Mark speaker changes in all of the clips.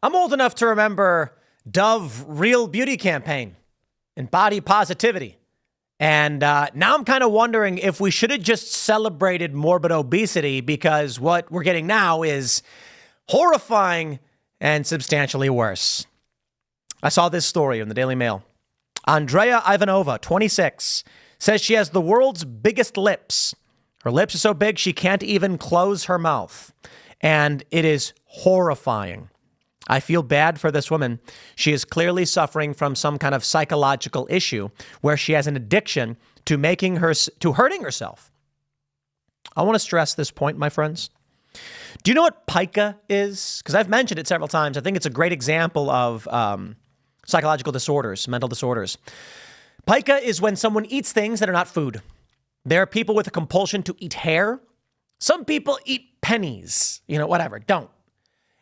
Speaker 1: I'm old enough to remember Dove Real Beauty campaign and body positivity. And now I'm kind of wondering if we should have just celebrated morbid obesity, because what we're getting now is horrifying and substantially worse. I saw this story in the Daily Mail. Andrea Ivanova, 26, says she has the world's biggest lips. Her lips are so big she can't even close her mouth. And it is horrifying. I feel bad for this woman. She is clearly suffering from some kind of psychological issue where she has an addiction to hurting herself. I want to stress this point, my friends. Do you know what pica is? Because I've mentioned it several times. I think it's a great example of psychological disorders, mental disorders. Pica is when someone eats things that are not food. There are people with a compulsion to eat hair. Some people eat pennies, whatever. Don't.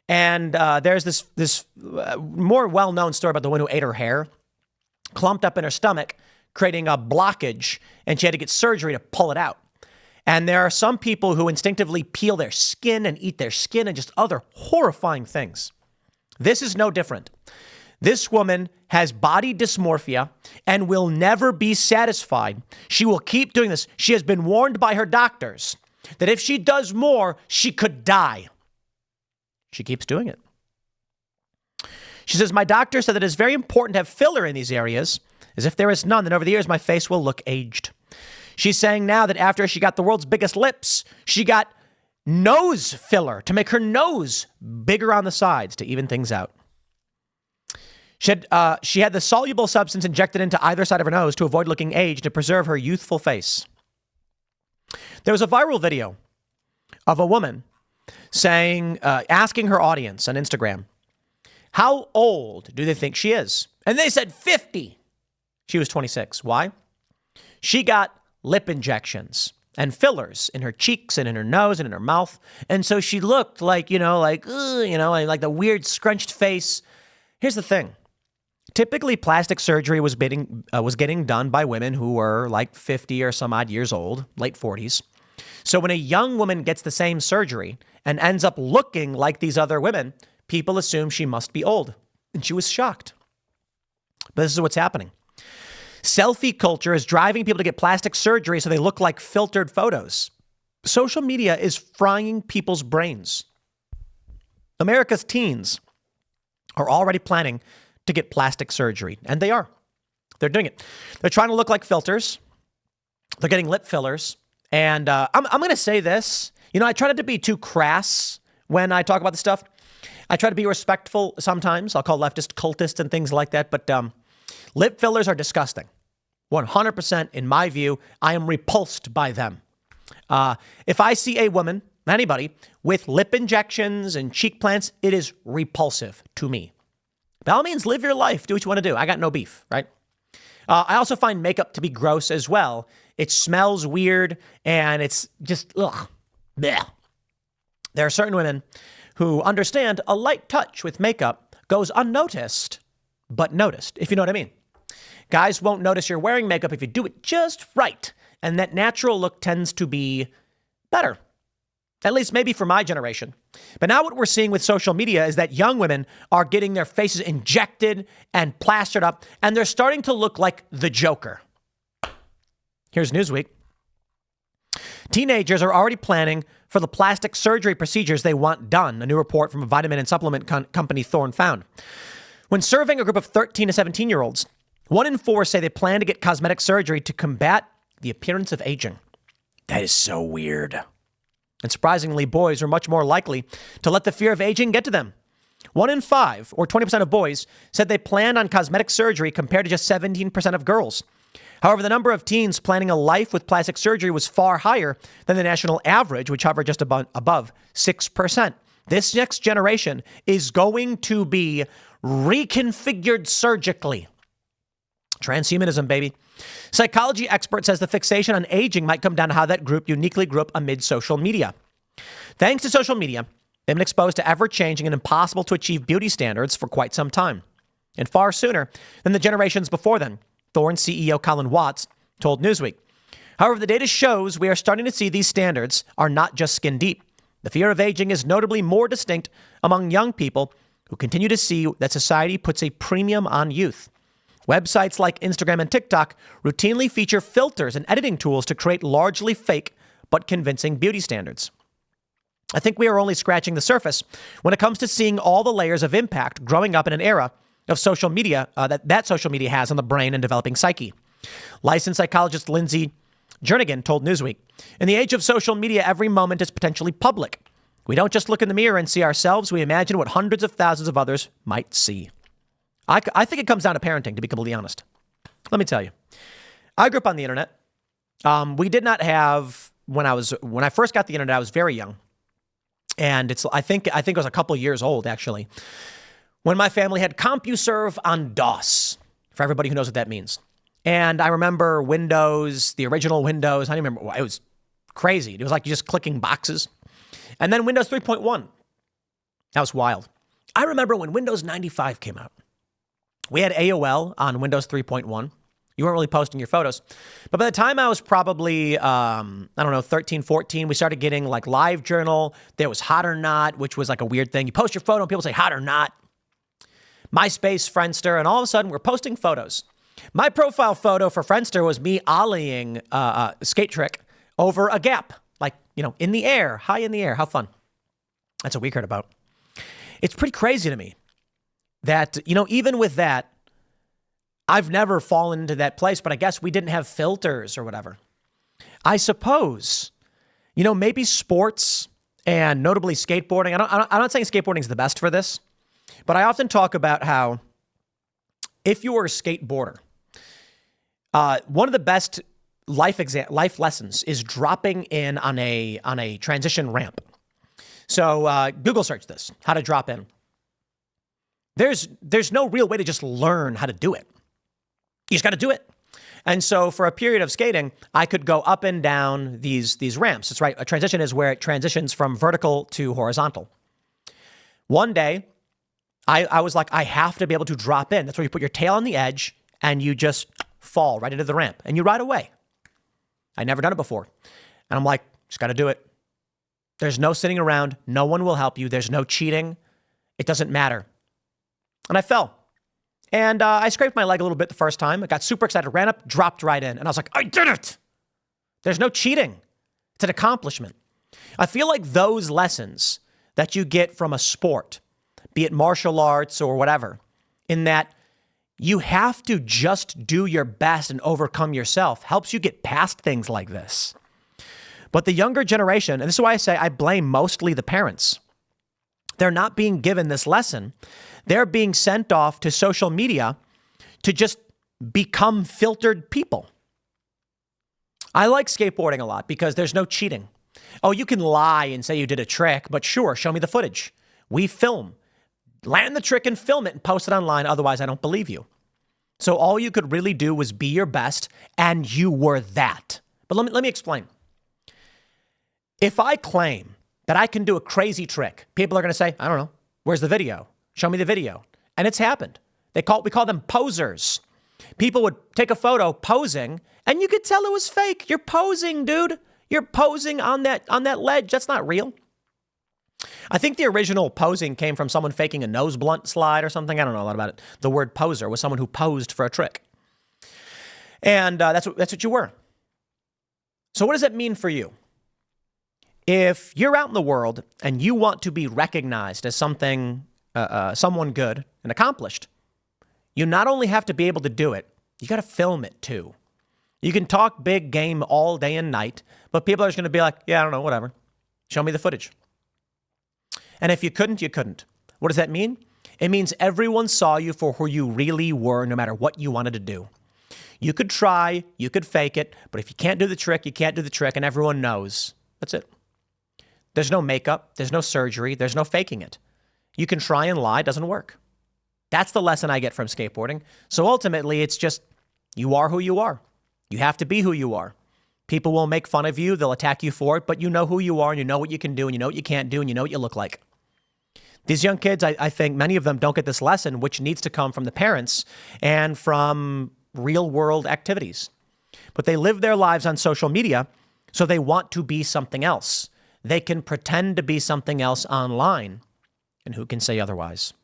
Speaker 1: And there's this more well-known story about the one who ate her hair, clumped up in her stomach, creating a blockage, and she had to get surgery to pull it out. And there are some people who instinctively peel their skin and eat their skin and just other horrifying things. This is no different. This woman has body dysmorphia and will never be satisfied. She will keep doing this. She has been warned by her doctors that if she does more, she could die. She keeps doing it. She says, my doctor said that it's very important to have filler in these areas, as if there is none, then over the years, my face will look aged. She's saying now that after she got the world's biggest lips, she got nose filler to make her nose bigger on the sides to even things out. She had the soluble substance injected into either side of her nose to avoid looking aged to preserve her youthful face. There was a viral video of a woman saying, asking her audience on Instagram, how old do they think she is? And they said 50. She was 26. Why? She got lip injections and fillers in her cheeks and in her nose and in her mouth. And so she looked like the weird scrunched face. Here's the thing. Typically, plastic surgery was getting done by women who were like 50 or some odd years old, late 40s. So when a young woman gets the same surgery and ends up looking like these other women, people assume she must be old. And she was shocked. But this is what's happening. Selfie culture is driving people to get plastic surgery so they look like filtered photos. Social media is frying people's brains. America's teens are already planning to get plastic surgery, and they are. They're doing it. They're trying to look like filters. They're getting lip fillers. And I'm going to say this. I try not to be too crass when I talk about this stuff. I try to be respectful sometimes. I'll call leftist cultists and things like that. But lip fillers are disgusting. 100% in my view, I am repulsed by them. If I see a woman, anybody, with lip injections and cheek plants, it is repulsive to me. By all means, live your life. Do what you want to do. I got no beef, right? I also find makeup to be gross as well. It smells weird, and it's just, ugh. Blech. There are certain women who understand a light touch with makeup goes unnoticed, but noticed, if you know what I mean. Guys won't notice you're wearing makeup if you do it just right, and that natural look tends to be better. At least maybe for my generation. But now what we're seeing with social media is that young women are getting their faces injected and plastered up, and they're starting to look like the Joker. Here's Newsweek. Teenagers are already planning for the plastic surgery procedures they want done, a new report from a vitamin and supplement company Thorne found. When surveying a group of 13 to 17-year-olds, 1 in 4 say they plan to get cosmetic surgery to combat the appearance of aging. That is so weird. And surprisingly, boys are much more likely to let the fear of aging get to them. 1 in 5, or 20% of boys, said they planned on cosmetic surgery compared to just 17% of girls. However, the number of teens planning a life with plastic surgery was far higher than the national average, which hovered just above 6%. This next generation is going to be reconfigured surgically. Transhumanism, baby. Psychology expert says the fixation on aging might come down to how that group uniquely grew up amid social media. Thanks to social media, they've been exposed to ever-changing and impossible to achieve beauty standards for quite some time, and far sooner than the generations before them, Thorne CEO Colin Watts told Newsweek. However, the data shows we are starting to see these standards are not just skin deep. The fear of aging is notably more distinct among young people who continue to see that society puts a premium on youth. Websites like Instagram and TikTok routinely feature filters and editing tools to create largely fake but convincing beauty standards. I think we are only scratching the surface when it comes to seeing all the layers of impact growing up in an era of social media that social media has on the brain and developing psyche. Licensed psychologist Lindsay Jernigan told Newsweek, "In the age of social media, every moment is potentially public. We don't just look in the mirror and see ourselves. We imagine what hundreds of thousands of others might see." I think it comes down to parenting, to be completely honest. Let me tell you, I grew up on the internet. We did not have, when I first got the internet, I was very young. And I think it was a couple years old, actually, when my family had CompuServe on DOS, for everybody who knows what that means. And I remember Windows, the original Windows. I don't remember. It was crazy. It was like just clicking boxes. And then Windows 3.1. That was wild. I remember when Windows 95 came out. We had AOL on Windows 3.1. You weren't really posting your photos. But by the time I was probably, 13, 14, we started getting like LiveJournal. There was Hot or Not, which was like a weird thing. You post your photo and people say Hot or Not. MySpace, Friendster, and all of a sudden we're posting photos. My profile photo for Friendster was me ollieing a skate trick over a gap, like, in the air, high in the air. How fun. That's what we heard about. It's pretty crazy to me that, even with that, I've never fallen into that place, but I guess we didn't have filters or whatever. I suppose, maybe sports and notably skateboarding. I'm not saying skateboarding is the best for this, but I often talk about how if you were a skateboarder, one of the best life lessons is dropping in on a transition ramp. So Google search this, how to drop in. There's no real way to just learn how to do it. You just got to do it. And so for a period of skating, I could go up and down these ramps. That's right. A transition is where it transitions from vertical to horizontal. One day, I was like, I have to be able to drop in. That's where you put your tail on the edge and you just fall right into the ramp and you ride away. I'd never done it before. And I'm like, just got to do it. There's no sitting around. No one will help you. There's no cheating. It doesn't matter. And I fell. And I scraped my leg a little bit the first time. I got super excited, ran up, dropped right in. And I was like, I did it. There's no cheating. It's an accomplishment. I feel like those lessons that you get from a sport, be it martial arts or whatever, in that you have to just do your best and overcome yourself, helps you get past things like this. But the younger generation, and this is why I say I blame mostly the parents, they're not being given this lesson. They're being sent off to social media to just become filtered people. I like skateboarding a lot because there's no cheating. Oh, you can lie and say you did a trick, but sure, show me the footage. We film. Land the trick and film it and post it online. Otherwise, I don't believe you. So all you could really do was be your best, and you were that. But let me explain. If I claim that I can do a crazy trick, people are going to say, I don't know, where's the video? Show me the video. And it's happened. We call them posers. People would take a photo posing, and you could tell it was fake. You're posing, dude. You're posing on that ledge. That's not real. I think the original posing came from someone faking a nose blunt slide or something. I don't know a lot about it. The word poser was someone who posed for a trick. And that's what you were. So what does that mean for you? If you're out in the world and you want to be recognized as someone good and accomplished, you not only have to be able to do it, you got to film it too. You can talk big game all day and night, but people are just going to be like, yeah, I don't know, whatever. Show me the footage. And if you couldn't, you couldn't. What does that mean? It means everyone saw you for who you really were, no matter what you wanted to do. You could try, you could fake it, but if you can't do the trick, you can't do the trick, and everyone knows. That's it. There's no makeup, there's no surgery, there's no faking it. You can try and lie, it doesn't work. That's the lesson I get from skateboarding. So ultimately, it's just, you are who you are. You have to be who you are. People will make fun of you, they'll attack you for it, but you know who you are, and you know what you can do, and you know what you can't do, and you know what you look like. These young kids, I think many of them don't get this lesson, which needs to come from the parents and from real world activities. But they live their lives on social media, so they want to be something else. They can pretend to be something else online, and who can say otherwise?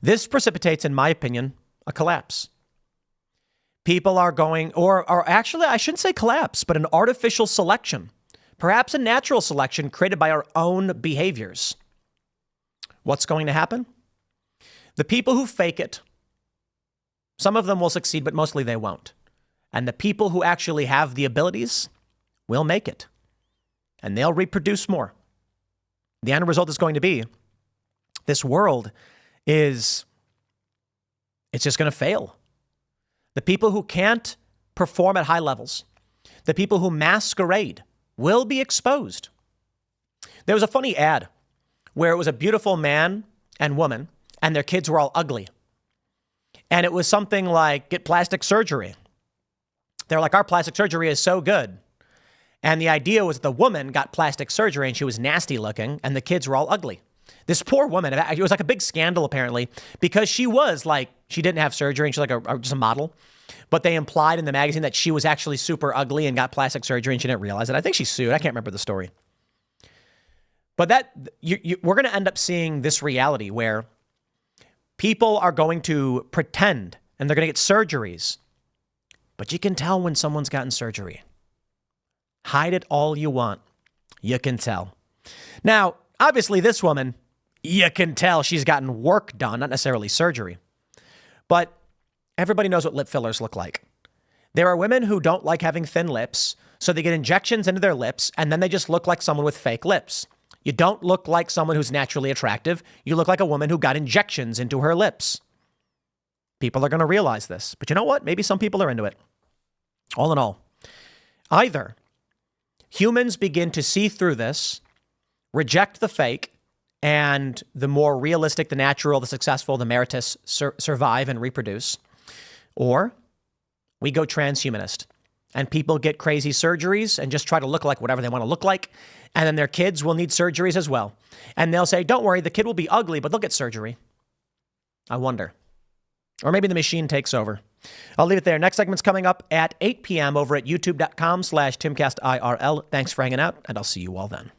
Speaker 1: This precipitates, in my opinion, a collapse. People are going, or actually, I shouldn't say collapse, but an artificial selection, perhaps a natural selection created by our own behaviors. What's going to happen? The people who fake it, some of them will succeed, but mostly they won't. And the people who actually have the abilities will make it. And they'll reproduce more. The end result is going to be this world it's just going to fail. The people who can't perform at high levels, the people who masquerade, will be exposed. There was a funny ad where it was a beautiful man and woman, and their kids were all ugly. And it was something like, get plastic surgery. They're like, our plastic surgery is so good. And the idea was the woman got plastic surgery and she was nasty looking and the kids were all ugly. This poor woman, it was like a big scandal apparently because she was like, she didn't have surgery and she's like just a model. But they implied in the magazine that she was actually super ugly and got plastic surgery and she didn't realize it. I think she sued. I can't remember the story. But we're going to end up seeing this reality where people are going to pretend and they're going to get surgeries. But you can tell when someone's gotten surgery. Hide it all you want. You can tell. Now, obviously, this woman, you can tell she's gotten work done, not necessarily surgery. But everybody knows what lip fillers look like. There are women who don't like having thin lips, so they get injections into their lips, and then they just look like someone with fake lips. You don't look like someone who's naturally attractive. You look like a woman who got injections into her lips. People are going to realize this. But you know what? Maybe some people are into it. All in all, either humans begin to see through this, reject the fake, and the more realistic, the natural, the successful, the meritorious survive and reproduce, or we go transhumanist and people get crazy surgeries and just try to look like whatever they want to look like. And then their kids will need surgeries as well. And they'll say, don't worry, the kid will be ugly, but they'll get surgery. I wonder. Or maybe the machine takes over. I'll leave it there. Next segment's coming up at 8 p.m. over at youtube.com/TimcastIRL. Thanks for hanging out, and I'll see you all then.